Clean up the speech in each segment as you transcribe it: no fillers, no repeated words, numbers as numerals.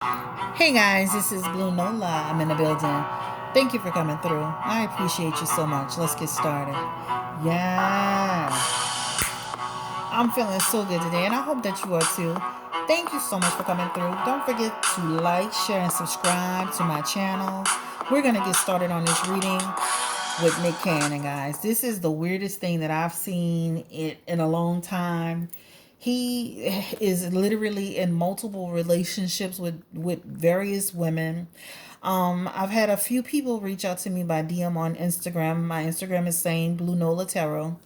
Hey guys, this is Blue Nola. I'm in the building. Thank you for coming through. I appreciate you so much. Let's get started. Yeah, I'm feeling so good today, and I hope that you are too. Thank you so much for coming through. Don't forget to like, share, and subscribe to my channel. We're going to get started on this reading with Nick Cannon, guys. This is the weirdest thing that I've seen in a long time. He is literally in multiple relationships with various women. I've had a few people reach out to me by DM on Instagram. My Instagram is saying Blue Nola Tarot,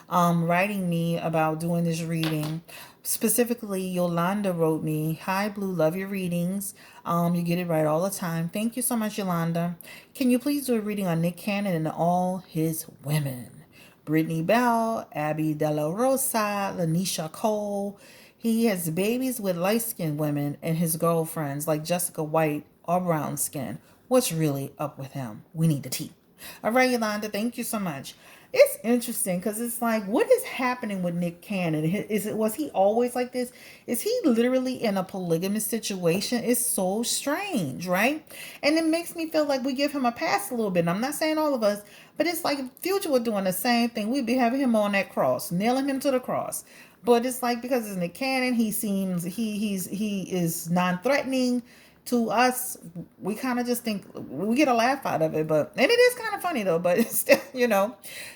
writing me about doing this reading. Specifically, Yolanda wrote me, "Hi Blue, love your readings. You get it right all the time. Thank you so much, Yolanda. Can you please do a reading on Nick Cannon and all his women? Brittany Bell, Abby De La Rosa, Lanisha Cole. He has babies with light-skinned women and his girlfriends like Jessica White or brown skin. What's really up with him? We need the tea." All right, Yolanda, thank you so much. It's interesting because it's like, what is happening with Nick Cannon? Was he always like this? Is he literally in a polygamous situation? It's so strange, right? And it makes me feel like we give him a pass a little bit. And I'm not saying all of us, but it's like if Future were doing the same thing. We'd be having him on that cross, nailing him to the cross. But it's like because it's Nick Cannon, he is non-threatening to us. We kind of just think we get a laugh out of it, but and it is kind of funny though, but it's still,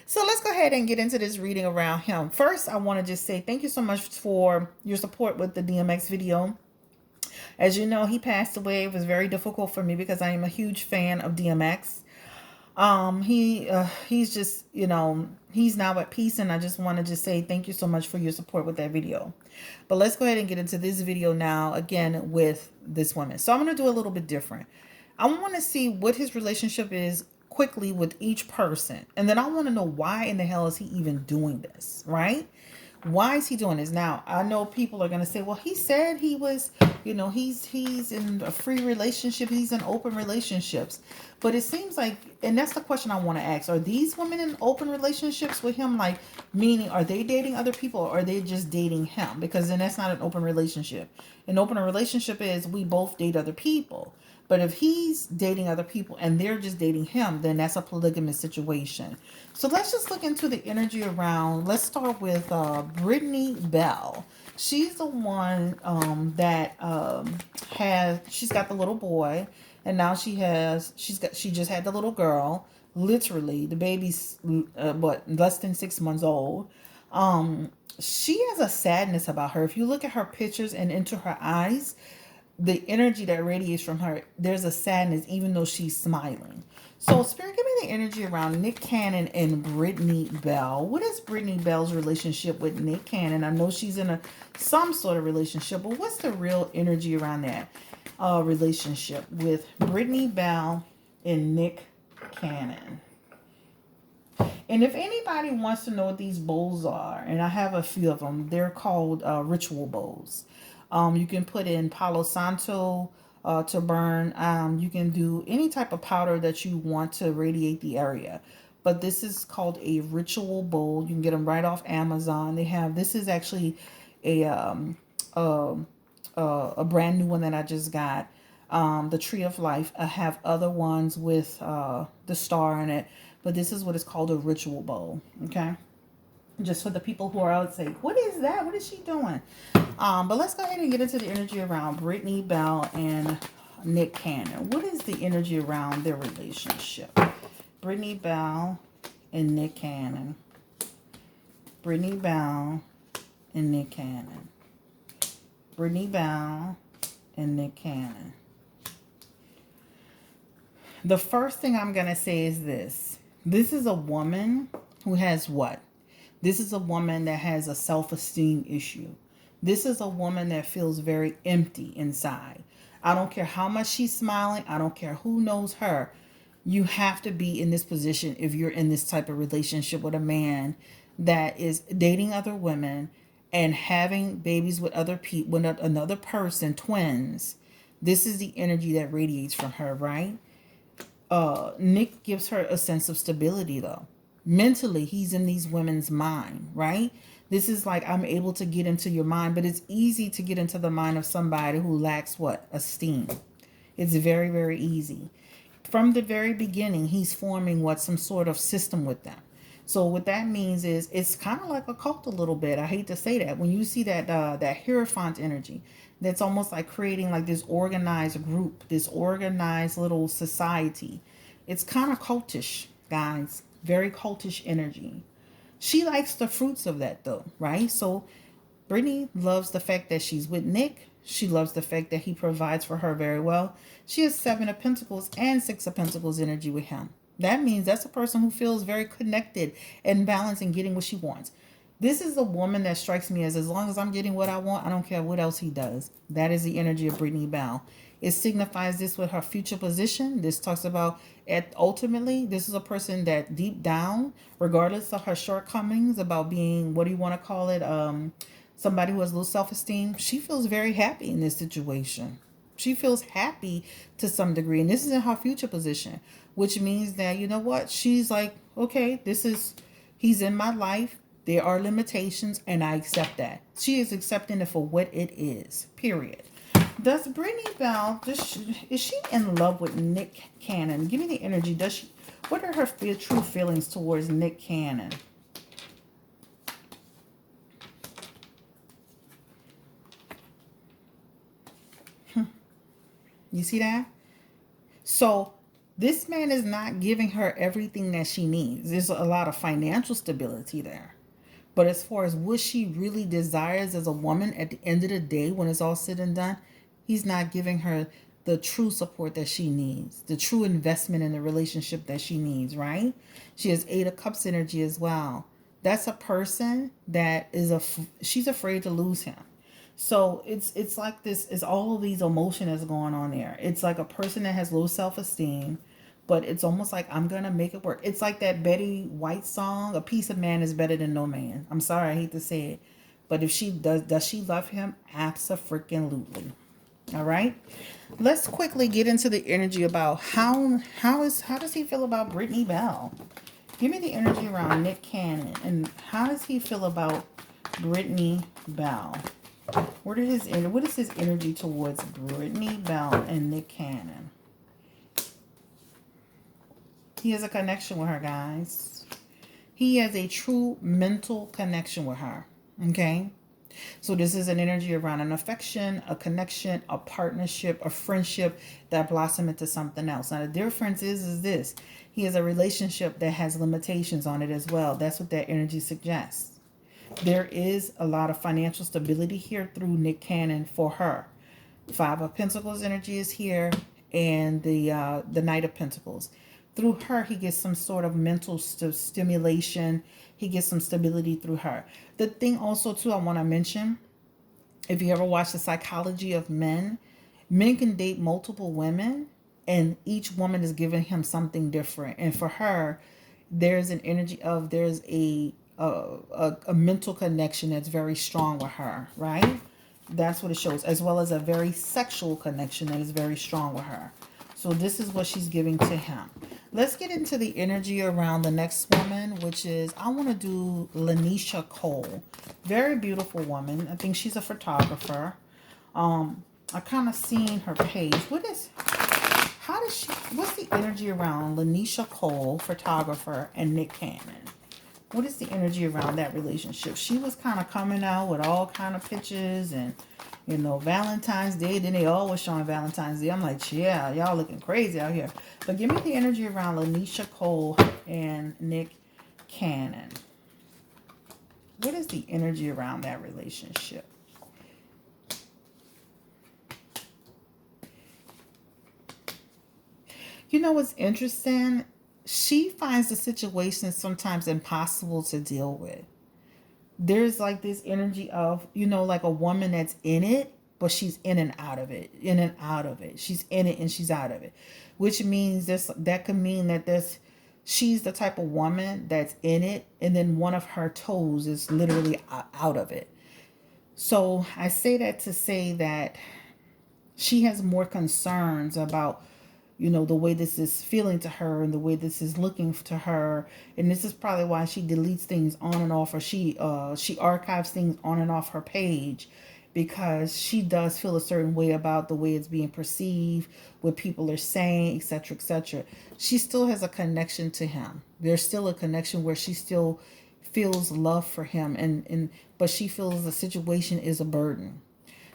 so let's go ahead and get into this reading around him. First, I want to just say thank you so much for your support with the DMX video. As you know, he passed away. It was very difficult for me because I am a huge fan of DMX. He's just, he's now at peace, and I just want to just say thank you so much for your support with that video. But let's go ahead and get into this video now, again with this woman. So I'm going to do a little bit different. I want to see what his relationship is quickly with each person, and then I want to know why in the hell is he even doing this, right? Why is he doing this? Now, I know people are going to say, well, he said he was, he's in a free relationship, he's in open relationships. But it seems like, and that's the question I want to ask, are these women in open relationships with him? Like, meaning, are they dating other people or are they just dating him? Because then that's not an open relationship. An open relationship is we both date other people. But if he's dating other people and they're just dating him, then that's a polygamous situation. So let's just look into the energy around. Let's start with Brittany Bell. She's the one that she's got the little boy, and now she just had the little girl. Literally, the baby's less than 6 months old. She has a sadness about her. If you look at her pictures and into her eyes, the energy that radiates from her, there's a sadness even though she's smiling. So Spirit, give me the energy around Nick Cannon and Brittany Bell. What is Brittany Bell's relationship with Nick Cannon? I know she's in some sort of relationship, but what's the real energy around that relationship with Brittany Bell and Nick Cannon? And if anybody wants to know what these bowls are, and I have a few of them, they're called ritual bowls. You can put in Palo Santo to burn. You can do any type of powder that you want to radiate the area. But this is called a ritual bowl. You can get them right off Amazon. This is actually a a brand new one that I just got. The Tree of Life. I have other ones with the star in it, but this is what is called a ritual bowl. Okay, just for the people who are out say, what is that? What is she doing? But let's go ahead and get into the energy around Brittany Bell and Nick Cannon. What is the energy around their relationship? Brittany Bell and Nick Cannon. Brittany Bell and Nick Cannon. Brittany Bell and Nick Cannon. The first thing I'm going to say is this. This is a woman who has what? This is a woman that has a self-esteem issue. This is a woman that feels very empty inside. I don't care how much she's smiling. I don't care who knows her. You have to be in this position if you're in this type of relationship with a man that is dating other women and having babies with other people, with another person, twins. This is the energy that radiates from her, right? Nick gives her a sense of stability, though. Mentally, he's in these women's mind, right? This is like I'm able to get into your mind, but it's easy to get into the mind of somebody who lacks what? Esteem. It's very, very easy. From the very beginning, he's forming what? Some sort of system with them. So what that means is it's kind of like a cult a little bit. I hate to say that. When you see that Hierophant energy, that's almost like creating like this organized group, this organized little society. It's kind of cultish, guys. Very cultish energy. She likes the fruits of that though, right? So Brittany loves the fact that she's with Nick. She loves the fact that he provides for her very well. She has 7 of Pentacles and 6 of Pentacles energy with him. That means that's a person who feels very connected and balanced and getting what she wants. This is a woman that strikes me as long as I'm getting what I want, I don't care what else he does. That is the energy of Brittany Bell. It signifies this with her future position. This talks about ultimately, this is a person that deep down, regardless of her shortcomings about being, what do you want to call it? Somebody who has low self-esteem, she feels very happy in this situation. She feels happy to some degree. And this is in her future position, which means that, you know what? She's like, okay, he's in my life. There are limitations and I accept that. She is accepting it for what it is, period. Does Brittany Bell, is she in love with Nick Cannon? Give me the energy. What are her true feelings towards Nick Cannon? You see that? So this man is not giving her everything that she needs. There's a lot of financial stability there. But as far as what she really desires as a woman at the end of the day, when it's all said and done, he's not giving her the true support that she needs, the true investment in the relationship that she needs, right? She has 8 of Cups energy as well. That's a person that she's afraid to lose him. So it's like this is all of these emotion that's going on there. It's like a person that has low self-esteem, but it's almost like I'm gonna make it work. It's like that Betty White song, "A piece of man is better than no man." I'm sorry, I hate to say it, but if she does she love him? Abso-freaking-lutely. All right. Let's quickly get into the energy about how does he feel about Brittany Bell? Give me the energy around Nick Cannon and how does he feel about Brittany Bell? What is his energy towards Brittany Bell and Nick Cannon? He has a connection with her, guys. He has a true mental connection with her. Okay? So this is an energy around an affection, a connection, a partnership, a friendship that blossom into something else. Now the difference is this. He has a relationship that has limitations on it as well. That's what that energy suggests. There is a lot of financial stability here through Nick Cannon for her. 5 of Pentacles energy is here, and the Knight of Pentacles. Through her, he gets some sort of mental stimulation. He gets some stability through her. The thing also, too, I want to mention, if you ever watch The Psychology of Men, men can date multiple women, and each woman is giving him something different. And for her, there's an energy of, there's a mental connection that's very strong with her, right? That's what it shows, as well as a very sexual connection that is very strong with her. So this is what she's giving to him. Let's get into the energy around the next woman, which is, I want to do Lanisha Cole. Very beautiful woman. I think she's a photographer. I kind of seen her page. What's the energy around Lanisha Cole, photographer, and Nick Cannon? What is the energy around that relationship? She was kind of coming out with all kind of pictures and, you know, Valentine's Day. Then they always showing Valentine's Day. I'm like, yeah, y'all looking crazy out here. But give me the energy around Lanisha Cole and Nick Cannon. What is the energy around that relationship? You know what's interesting? She finds the situation sometimes impossible to deal with. There's like this energy of, you know, like a woman that's in it, but she's in and out of it, in and out of it. She's in it and she's out of it, which means that could mean that she's the type of woman that's in it, and then one of her toes is literally out of it. So I say that to say that she has more concerns about, the way this is feeling to her and the way this is looking to her. And this is probably why she deletes things on and off, or she archives things on and off her page, because she does feel a certain way about the way it's being perceived, what people are saying, etc., etc. She still has a connection to him. There's still a connection where she still feels love for him, and but she feels the situation is a burden.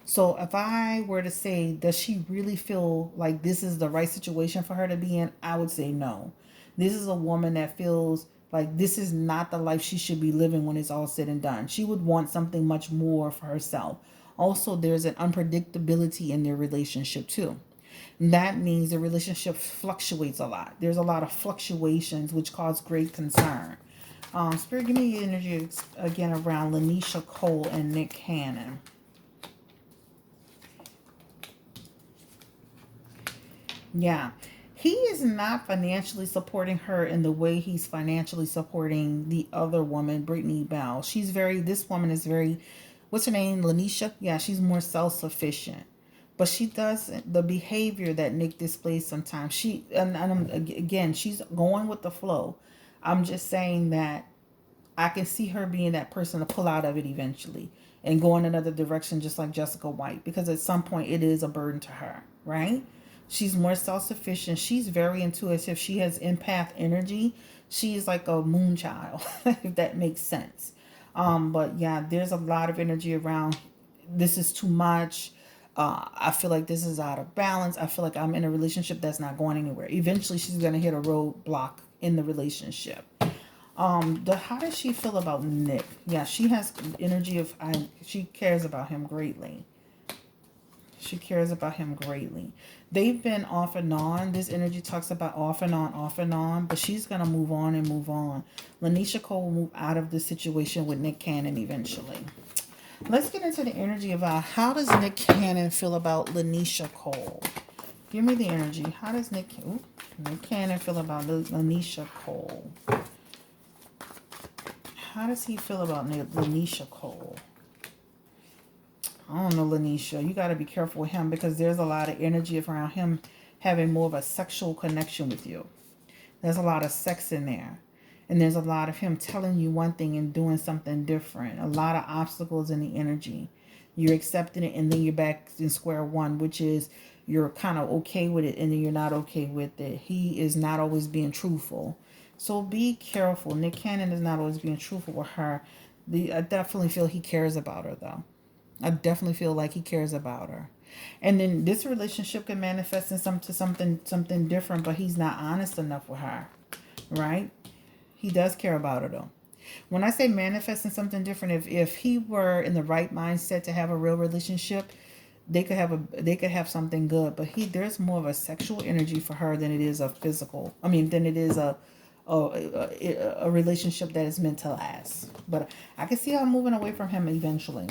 So if I were to say, does she really feel like this is the right situation for her to be in? I would say no. This is a woman that feels like this is not the life she should be living when it's all said and done. She would want something much more for herself. Also, there's an unpredictability in their relationship too. That means the relationship fluctuates a lot. There's a lot of fluctuations, which cause great concern. Spirit, give me energy again around Lanisha Cole and Nick Cannon. Yeah. He is not financially supporting her in the way he's financially supporting the other woman, Brittany Bell. This woman is very, what's her name? Lanisha? Yeah, she's more self-sufficient. But she does the behavior that Nick displays sometimes. Again, she's going with the flow. I'm just saying that I can see her being that person to pull out of it eventually and go in another direction, just like Jessica White, because at some point it is a burden to her, right? She's more self-sufficient. She's very intuitive. She has empath energy. She is like a moon child, if that makes sense. But yeah, there's a lot of energy around. This is too much. I feel like this is out of balance. I feel like I'm in a relationship that's not going anywhere. Eventually, she's gonna hit a roadblock in the relationship. How does she feel about Nick? Yeah, she has energy of she cares about him greatly. She cares about him greatly. They've been off and on. This energy talks about off and on, but she's gonna move on and move on. Lanisha Cole will move out of the situation with Nick Cannon eventually. Let's get into the energy about how does Nick Cannon feel about Lanisha Cole? Give me the energy. How does Nick Cannon feel about Lanisha Cole? How does he feel about Lanisha Cole? I don't know, Lanisha. You got to be careful with him because there's a lot of energy around him having more of a sexual connection with you. There's a lot of sex in there. And there's a lot of him telling you one thing and doing something different. A lot of obstacles in the energy. You're accepting it and then you're back in square one, which is you're kind of okay with it and then you're not okay with it. He is not always being truthful. So be careful. Nick Cannon is not always being truthful with her. I definitely feel he cares about her, though. I definitely feel like he cares about her. And then this relationship can manifest in something different, but he's not honest enough with her, right? He does care about her, though. When I say manifesting something different, if he were in the right mindset to have a real relationship, they could have something good. But there's more of a sexual energy for her than it is a physical. Than it is a relationship that is meant to last. But I can see her moving away from him eventually.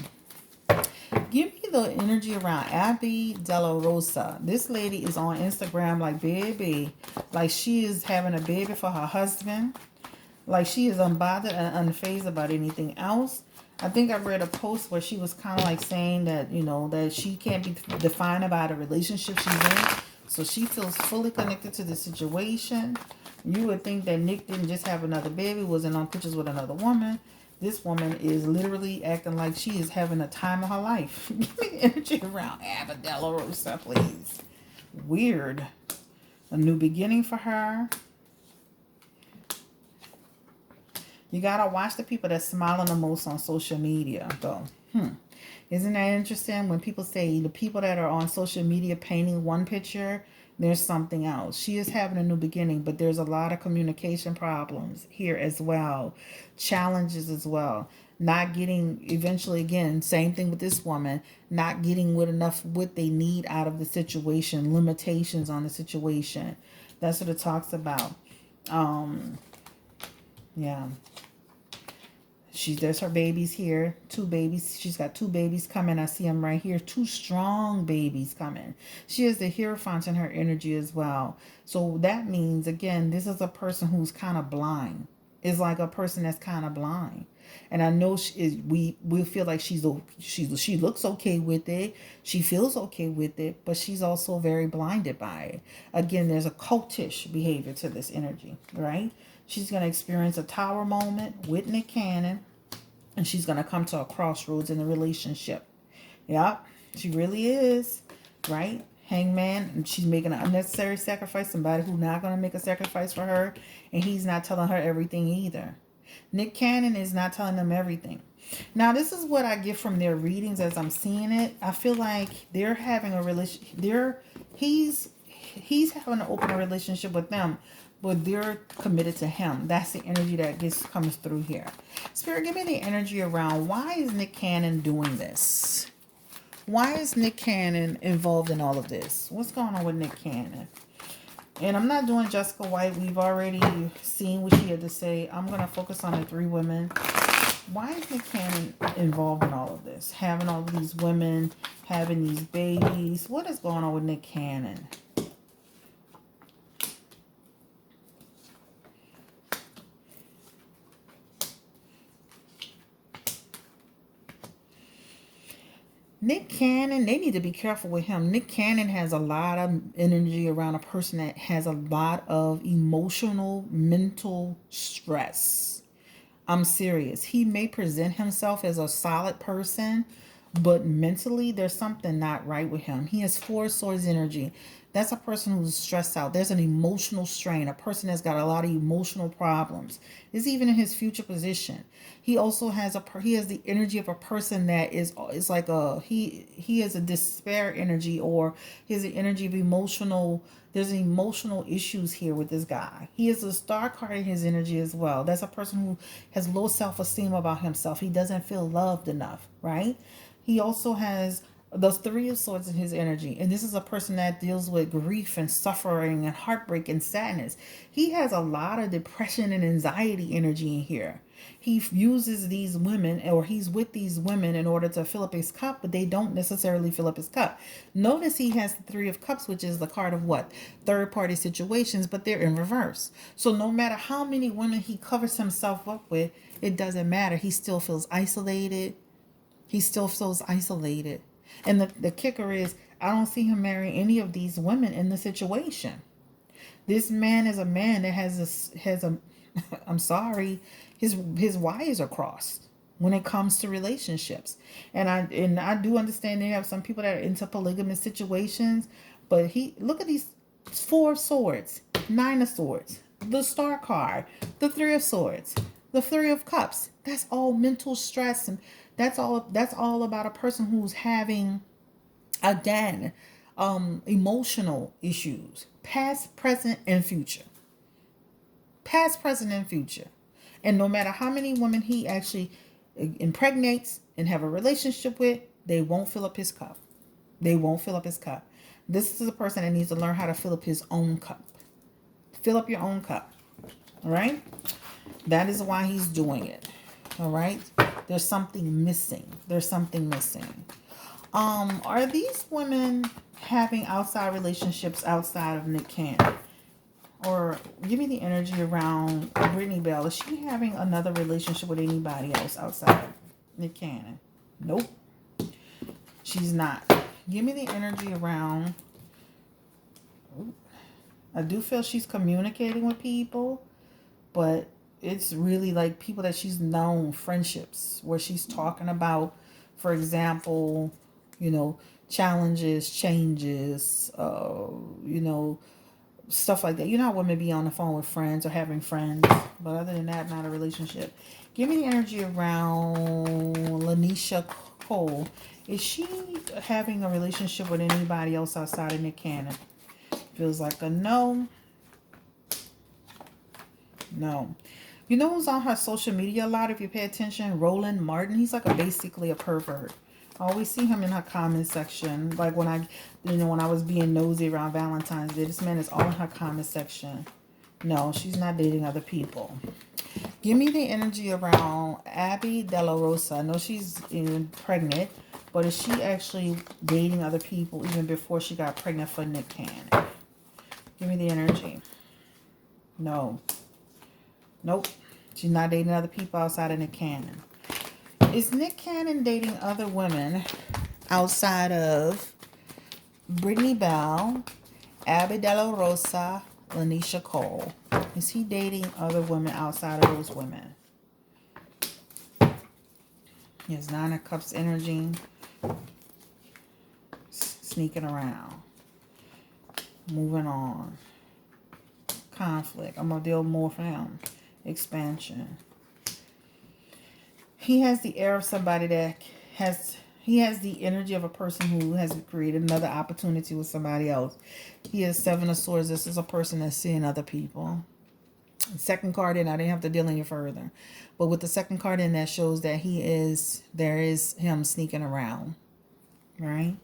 Give me the energy around Abby Della Rosa. This lady is on Instagram like baby. Like she is having a baby for her husband. Like she is unbothered and unfazed about anything else. I think I read a post where she was kind of like saying that, that she can't be defined by the relationship she's in. So she feels fully connected to the situation. You would think that Nick didn't just have another baby, wasn't on pictures with another woman. This woman is literally acting like she is having a time of her life. Give me energy around Abadella Rosa, please. Weird. A new beginning for her. You gotta watch the people that smiling the most on social media, though. Isn't that interesting? When people say the people that are on social media painting one picture, there's something else. She is having a new beginning, but there's a lot of communication problems here as well. Challenges as well. Not getting, eventually, again, same thing with this woman, not getting enough what they need out of the situation, limitations on the situation. That's what it talks about. Yeah. There's her babies here. 2 babies. She's got 2 babies coming. I see them right here. 2 strong babies coming. She has the Hierophant in her energy as well. So that means, again, this is a person who's kind of blind. is like a person that's kind of blind. And I know we feel like she looks okay with it. She feels okay with it, but she's also very blinded by it. Again, there's a cultish behavior to this energy, right? She's going to experience a tower moment with Nick Cannon, and she's going to come to a crossroads in the relationship. Yep, she really is, right? Hangman, and she's making an unnecessary sacrifice. Somebody who's not going to make a sacrifice for her, and he's not telling her everything either. Nick Cannon is not telling them everything. Now, this is what I get from their readings as I'm seeing it. I feel like they're having a relation. He's having an open relationship with them, but they're committed to him. That's the energy that comes through here. Spirit, give me the energy around why is Nick Cannon doing this? Why is Nick Cannon involved in all of this? What's going on with Nick Cannon? And I'm not doing Jessica White. We've already seen what she had to say. I'm going to focus on the three women. Why is Nick Cannon involved in all of this? Having all of these women, having these babies. What is going on with Nick Cannon? Nick Cannon, they need to be careful with him. Nick Cannon has a lot of energy around a person that has a lot of emotional, mental stress. I'm serious. He may present himself as a solid person, but mentally there's something not right with him. He has 4 swords energy. That's a person who's stressed out. There's an emotional strain. A person that's got a lot of emotional problems. Is even in his future position. He also has the energy of a person that is like he has a despair energy, or he has the energy of emotional. There's emotional issues here with this guy. He is a star card in his energy as well. That's a person who has low self-esteem about himself. He doesn't feel loved enough, right? He also has those 3 of swords in his energy. And this is a person that deals with grief and suffering and heartbreak and sadness. He has a lot of depression and anxiety energy in here. He uses these women, or he's with these women in order to fill up his cup, but they don't necessarily fill up his cup. Notice he has the 3 of Cups, which is the card of what? Third party situations, but they're in reverse. So no matter how many women he covers himself up with, it doesn't matter. He still feels isolated. He still feels isolated. And the kicker is, I don't see him marrying any of these women in the situation. This man is a man that has a I'm sorry, his wires are crossed when it comes to relationships. And I do understand they have some people that are into polygamous situations, but look at these 4 of swords, 9 of swords, the star card, the 3 of swords, the 3 of cups. That's all mental stress, and that's all about a person who's having, again, emotional issues, past, present, and future. Past, present, and future. And no matter how many women he actually impregnates and have a relationship with, they won't fill up his cup. They won't fill up his cup. This is a person that needs to learn how to fill up his own cup. Fill up your own cup. All right? That is why he's doing it. All right? There's something missing. There's something missing. Are these women having outside relationships outside of Nick Cannon? Or give me the energy around Brittany Bell. Is she having another relationship with anybody else outside of Nick Cannon? Nope. She's not. Give me the energy around. I do feel she's communicating with people, but it's really like people that she's known, friendships, where she's talking about, for example, challenges, changes, stuff like that. You know how women be on the phone with friends or having friends, but other than that, not a relationship. Give me the energy around Lanisha Cole. Is she having a relationship with anybody else outside of Nick Cannon? Feels like a no. No. You know who's on her social media a lot, if you pay attention? Roland Martin. He's like basically a pervert. I always see him in her comment section. Like when I was being nosy around Valentine's Day, this man is all in her comment section. No, she's not dating other people. Give me the energy around Abby De La Rosa. I know she's pregnant, but is she actually dating other people even before she got pregnant for Nick Cannon? Give me the energy. No. Nope. She's not dating other people outside of Nick Cannon. Is Nick Cannon dating other women outside of Brittany Bell, Abby De La Rosa, Lanisha Cole? Is he dating other women outside of those women? He has 9 of Cups energy. Sneaking around. Moving on. Conflict. I'm going to deal more for him. Expansion. He has the air of somebody that has... He has the energy of a person who has created another opportunity with somebody else. He has 7 of Swords. This is a person that's seeing other people. Second card in, I didn't have to deal any further. But with the second card in, that shows that there is him sneaking around. Right?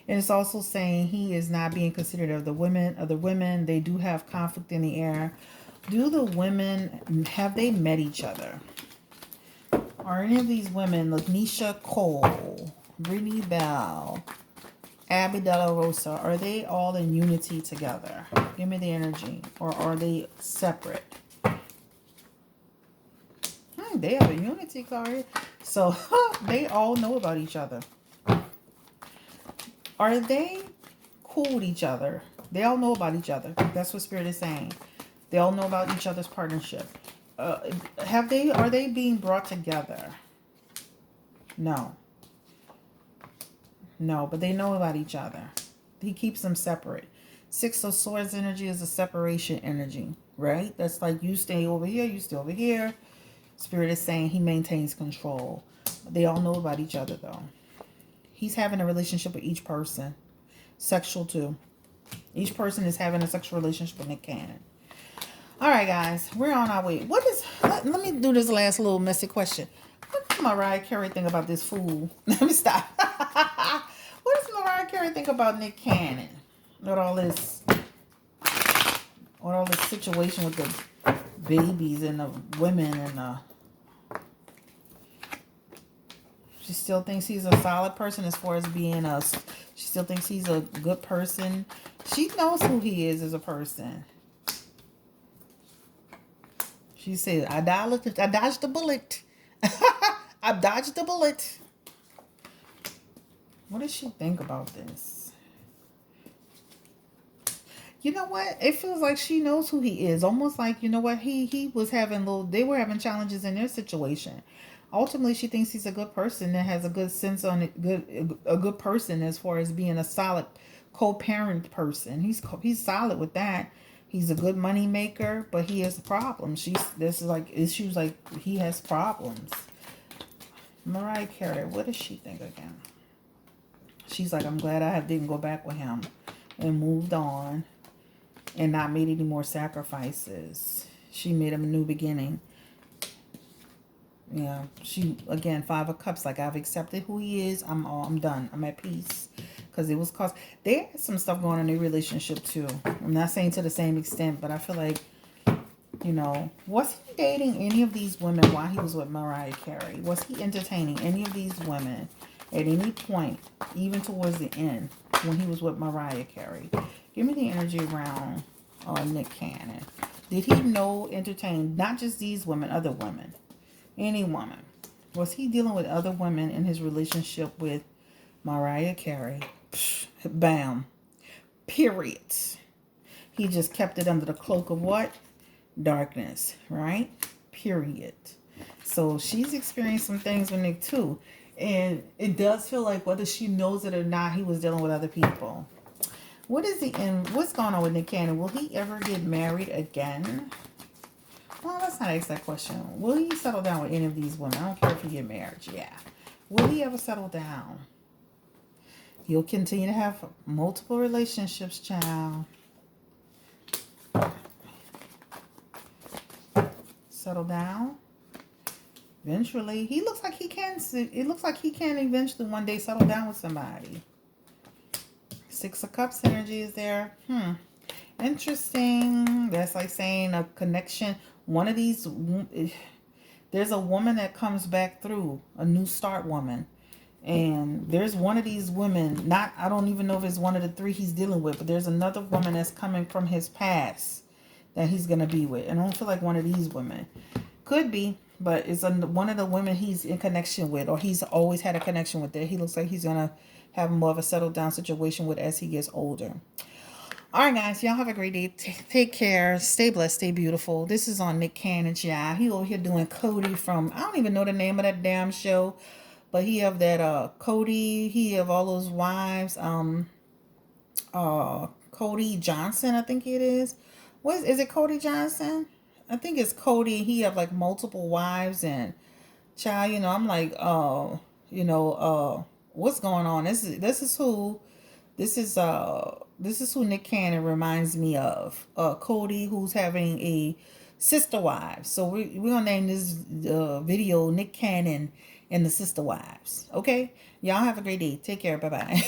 And it's also saying he is not being considered of the women. They do have conflict in the air. Do the women, have they met each other? Are any of these women, Lanisha Cole, Brittany Bell, Abby De La Rosa, are they all in unity together? Give me the energy. Or are they separate? They have a unity card. So they all know about each other. Are they cool with each other? They all know about each other. That's what Spirit is saying. They all know about each other's partnership. Are they being brought together? No. No, but they know about each other. He keeps them separate. 6 of Swords energy is a separation energy, right? That's like you stay over here, you stay over here. Spirit is saying he maintains control. They all know about each other, though. He's having a relationship with each person. Sexual, too. Each person is having a sexual relationship with Nick Cannon. All right, guys. We're on our way. Let me do this last little messy question. What does Mariah Carey think about this fool? Let me stop. What does Mariah Carey think about Nick Cannon? With all this situation with the babies and the women and the... She still thinks he's a solid person as far as being a... She still thinks he's a good person. She knows who he is as a person. She said, I dodged the bullet. I dodged the bullet. What does she think about this? You know what? It feels like she knows who he is. Almost like, you know what? He was having they were having challenges in their situation. Ultimately, she thinks he's a good person that has a good sense on it, a good person as far as being a solid co-parent person. He's solid with that. He's a good money maker, but he has problems. This is like issues like he has problems. Mariah Carey, what does she think again? She's like, I'm glad I didn't go back with him and moved on and not made any more sacrifices. She made him a new beginning. Yeah, she, again, 5 of Cups, like I've accepted who he is. I'm done. I'm at peace. Because it was there's some stuff going on in their relationship too. I'm not saying to the same extent, but I feel like, you know, was he dating any of these women while he was with Mariah Carey? Was he entertaining any of these women at any point, even towards the end, when he was with Mariah Carey? Give me the energy around Nick Cannon. Did he entertain not just these women, other women? Any woman. Was he dealing with other women in his relationship with Mariah Carey? Bam. Period. He just kept it under the cloak of what? Darkness, right? Period. So she's experienced some things with Nick too. And it does feel like whether she knows it or not, he was dealing with other people. What's going on with Nick Cannon? Will he ever get married again? Well, let's not ask that question. Will he settle down with any of these women? I don't care if he get married. Yeah. Will he ever settle down? He'll continue to have multiple relationships, child. Settle down. Eventually. He looks like he can. It looks like he can eventually one day settle down with somebody. 6 of Cups energy is there. Interesting. That's like saying a connection. One of these, there's a woman that comes back through, a new start woman. And there's one of these women, I don't even know if it's one of the 3 he's dealing with, but there's another woman that's coming from his past that he's going to be with. And I don't feel like one of these women. Could be, but it's one of the women he's in connection with, or he's always had a connection with. That he looks like he's gonna have more of a settled down situation with as he gets older. All right, guys, y'all have a great day. Take care. Stay blessed. Stay beautiful. This is on Nick Cannon's job. He over here doing Cody from, I don't even know the name of that damn show, but he have that Cody. He have all those wives. Cody Johnson, I think it is. What is it? Cody Johnson? I think it's Cody. He have like multiple wives and child. You know, I'm like, what's going on? This is who Nick Cannon reminds me of. Cody, who's having a sister wife. So we're gonna name this video Nick Cannon and the sister wives. Okay, y'all have a great day. Take care. Bye bye.